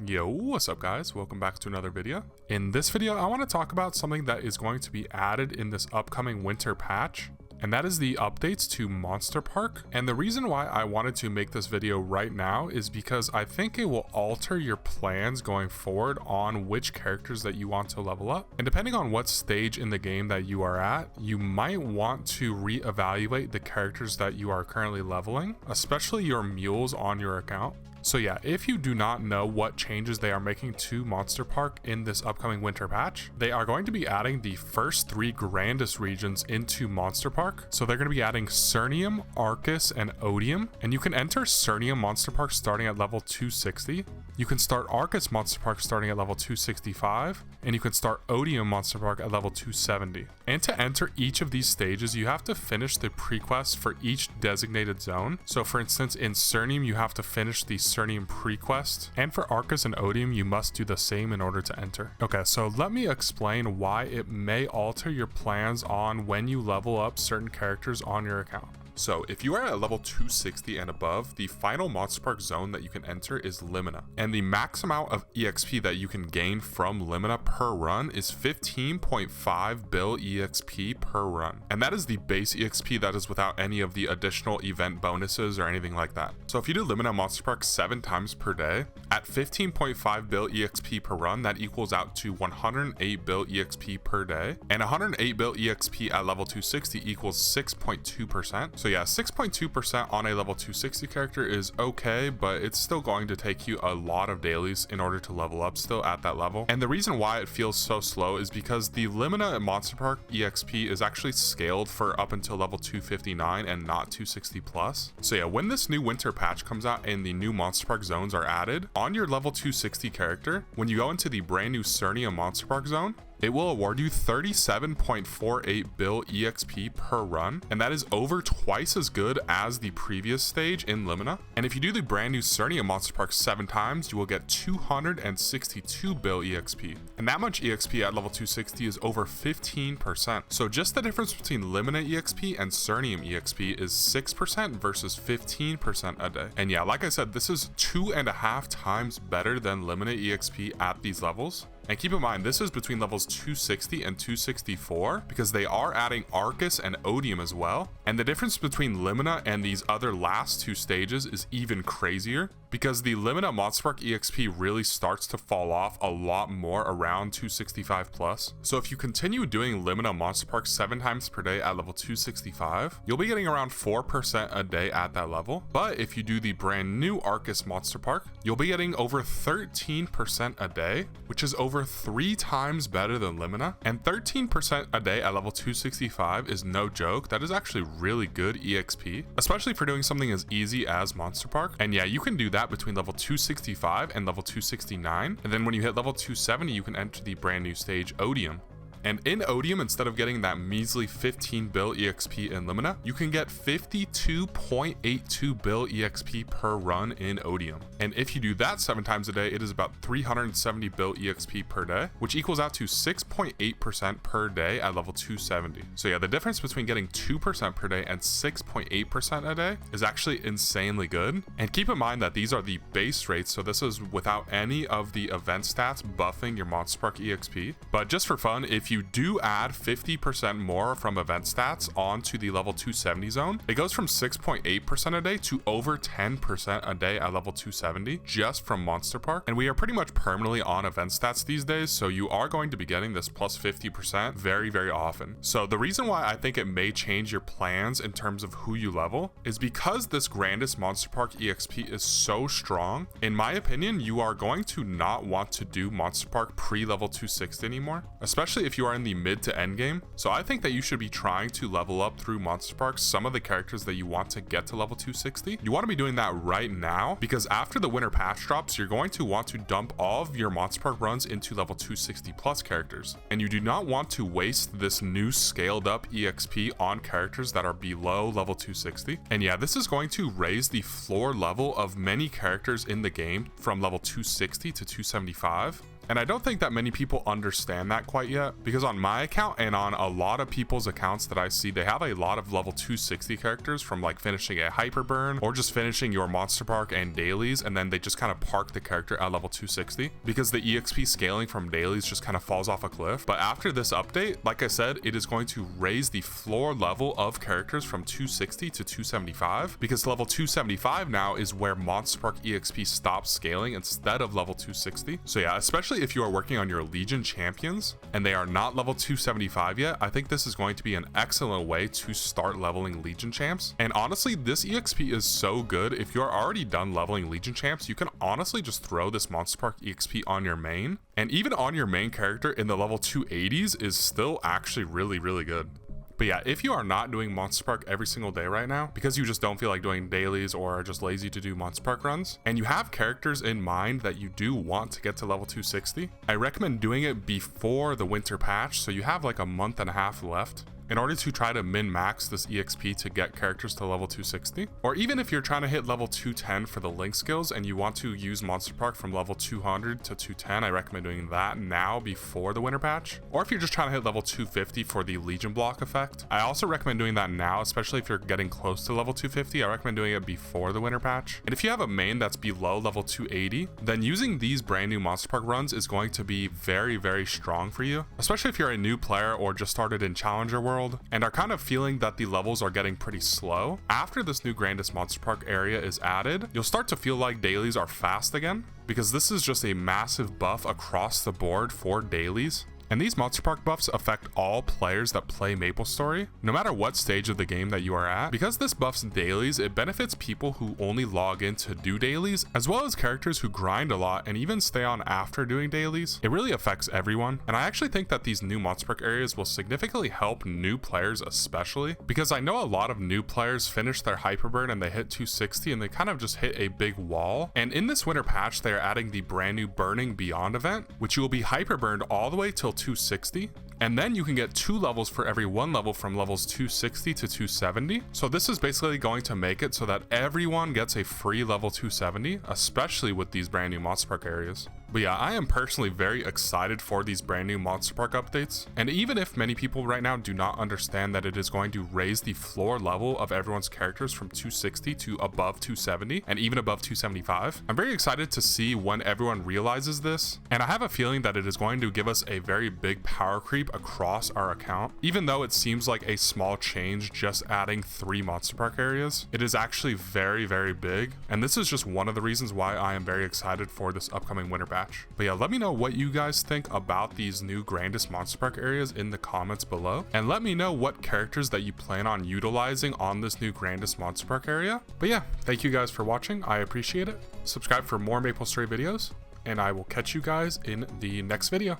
Yo, what's up guys? Welcome back to another video. In this video, I want to talk about something that is going to be added in this upcoming winter patch, and that is the updates to Monster Park. And the reason why I wanted to make this video right now is because I think it will alter your plans going forward on which characters that you want to level up. And depending on what stage in the game that you are at, you might want to reevaluate the characters that you are currently leveling, especially your mules on your account. So yeah, if you do not know what changes they are making to Monster Park in this upcoming winter patch, they are going to be adding the first 3 grandest regions into Monster Park. So they're going to be adding Cernium, Arcus, and Odium. And you can enter Cernium Monster Park starting at level 260. You can start Arcus Monster Park starting at level 265. And you can start Odium Monster Park at level 270. And to enter each of these stages, you have to finish the prequest for each designated zone. So for instance, in Cernium, you have to finish the Cernium prequest, and for Arcus and Odium you must do the same in order to enter. Okay, so let me explain why it may alter your plans on when you level up certain characters on your account. So if you are at level 260 and above, the final Monster Park zone that you can enter is Limina. And the max amount of EXP that you can gain from Limina per run is 15.5 bill EXP per run. And that is the base EXP, that is without any of the additional event bonuses or anything like that. So if you do Limina Monster Park 7 times per day, at 15.5 bill EXP per run, that equals out to 108 bill EXP per day. And 108 bill EXP at level 260 equals 6.2%. So yeah, 6.2% on a level 260 character is okay, but it's still going to take you a lot of dailies in order to level up still at that level. And the reason why it feels so slow is because the Limina Monster Park EXP is actually scaled for up until level 259 and not 260 plus. So yeah, when this new winter patch comes out and the new Monster Park zones are added, on your level 260 character, when you go into the brand new Cernium Monster Park zone, it will award you 37.48 bill EXP per run, and that is over twice as good as the previous stage in Limina. And if you do the brand new Cernium Monster Park 7 times, you will get 262 bill EXP. And that much EXP at level 260 is over 15%. So just the difference between Limina EXP and Cernium EXP is 6% versus 15% a day. And yeah, like I said, this is 2.5 times better than Limina EXP at these levels. And keep in mind, this is between levels 260 and 264 because they are adding Arcus and Odium as well. And the difference between Limina and these other last 2 stages is even crazier because the Limina Monster Park EXP really starts to fall off a lot more around 265 plus. So if you continue doing Limina Monster Park 7 times per day at level 265, you'll be getting around 4% a day at that level. But if you do the brand new Arcus Monster Park, you'll be getting over 13% a day, which is over 3 times better than Limina. And 13% a day at level 265 is no joke. That is actually really good EXP, especially for doing something as easy as Monster Park. And yeah, you can do that between level 265 and level 269. And then when you hit level 270, you can enter the brand new stage Odium. And in Odium, instead of getting that measly 15 bill EXP in Limina, you can get 52.82 bill EXP per run in Odium. And if you do that 7 times a day, it is about 370 bill EXP per day, which equals out to 6.8% per day at level 270. So yeah, the difference between getting 2% per day and 6.8% a day is actually insanely good. And keep in mind that these are the base rates, so this is without any of the event stats buffing your Monster Park EXP. But just for fun, if you do add 50% more from event stats onto the level 270 zone, it goes from 6.8% a day to over 10% a day at level 270 just from Monster Park. And we are pretty much permanently on event stats these days, so you are going to be getting this plus 50% very, very often. So the reason why I think it may change your plans in terms of who you level is because this Grandis Monster Park EXP is so strong. In my opinion, you are going to not want to do Monster Park pre-level 260 anymore, especially if you are in the mid to end game. So I think that you should be trying to level up through Monster Park some of the characters that you want to get to level 260. You want to be doing that right now because after the winter patch drops, you're going to want to dump all of your Monster Park runs into level 260 plus characters. And you do not want to waste this new scaled up EXP on characters that are below level 260. And yeah, this is going to raise the floor level of many characters in the game from level 260 to 275. And I don't think that many people understand that quite yet, because on my account and on a lot of people's accounts that I see, they have a lot of level 260 characters from like finishing a hyperburn or just finishing your monster park and dailies, and then they just kind of park the character at level 260 because the EXP scaling from dailies just kind of falls off a cliff. But after this update, like I said, it is going to raise the floor level of characters from 260 to 275, because level 275 now is where monster park EXP stops scaling instead of level 260. So yeah, especially if you are working on your Legion champions and they are not level 275 yet, I think this is going to be an excellent way to start leveling Legion champs. And honestly, this EXP is so good. If you're already done leveling Legion champs, you can honestly just throw this monster park EXP on your main, and even on your main character in the level 280s is still actually really good. But yeah, if you are not doing Monster Park every single day right now because you just don't feel like doing dailies or are just lazy to do Monster Park runs, and you have characters in mind that you do want to get to level 260, I recommend doing it before the winter patch, so you have like a month and a half left in order to try to min-max this EXP to get characters to level 260. Or even if you're trying to hit level 210 for the link skills and you want to use Monster Park from level 200 to 210, I recommend doing that now before the winter patch. Or if you're just trying to hit level 250 for the Legion block effect, I also recommend doing that now, especially if you're getting close to level 250. I recommend doing it before the winter patch. And if you have a main that's below level 280, then using these brand new Monster Park runs is going to be very strong for you, especially if you're a new player or just started in Challenger World and are kind of feeling that the levels are getting pretty slow. After this new Grandis Monster Park area is added, you'll start to feel like dailies are fast again, because this is just a massive buff across the board for dailies. And these Monster Park buffs affect all players that play MapleStory, no matter what stage of the game that you are at. Because this buffs dailies, it benefits people who only log in to do dailies, as well as characters who grind a lot and even stay on after doing dailies. It really affects everyone, and I actually think that these new Monster Park areas will significantly help new players especially, because I know a lot of new players finish their hyperburn and they hit 260 and they kind of just hit a big wall. And in this winter patch, they are adding the brand new Burning Beyond event, which you will be hyperburned all the way till 260, and then you can get 2 levels for every 1 level from levels 260 to 270. So this is basically going to make it so that everyone gets a free level 270, especially with these brand new Monster Park areas. But yeah, I am personally very excited for these brand new Monster Park updates. And even if many people right now do not understand that it is going to raise the floor level of everyone's characters from 260 to above 270 and even above 275, I'm very excited to see when everyone realizes this. And I have a feeling that it is going to give us a very big power creep across our account. Even though it seems like a small change just adding 3 Monster Park areas, it is actually very big. And this is just one of the reasons why I am very excited for this upcoming winter patch. But yeah, let me know what you guys think about these new Grandis Monster Park areas in the comments below, and let me know what characters that you plan on utilizing on this new Grandis Monster Park area. But yeah, thank you guys for watching. I appreciate it. Subscribe for more MapleStory videos, and I will catch you guys in the next video.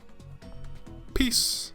Peace.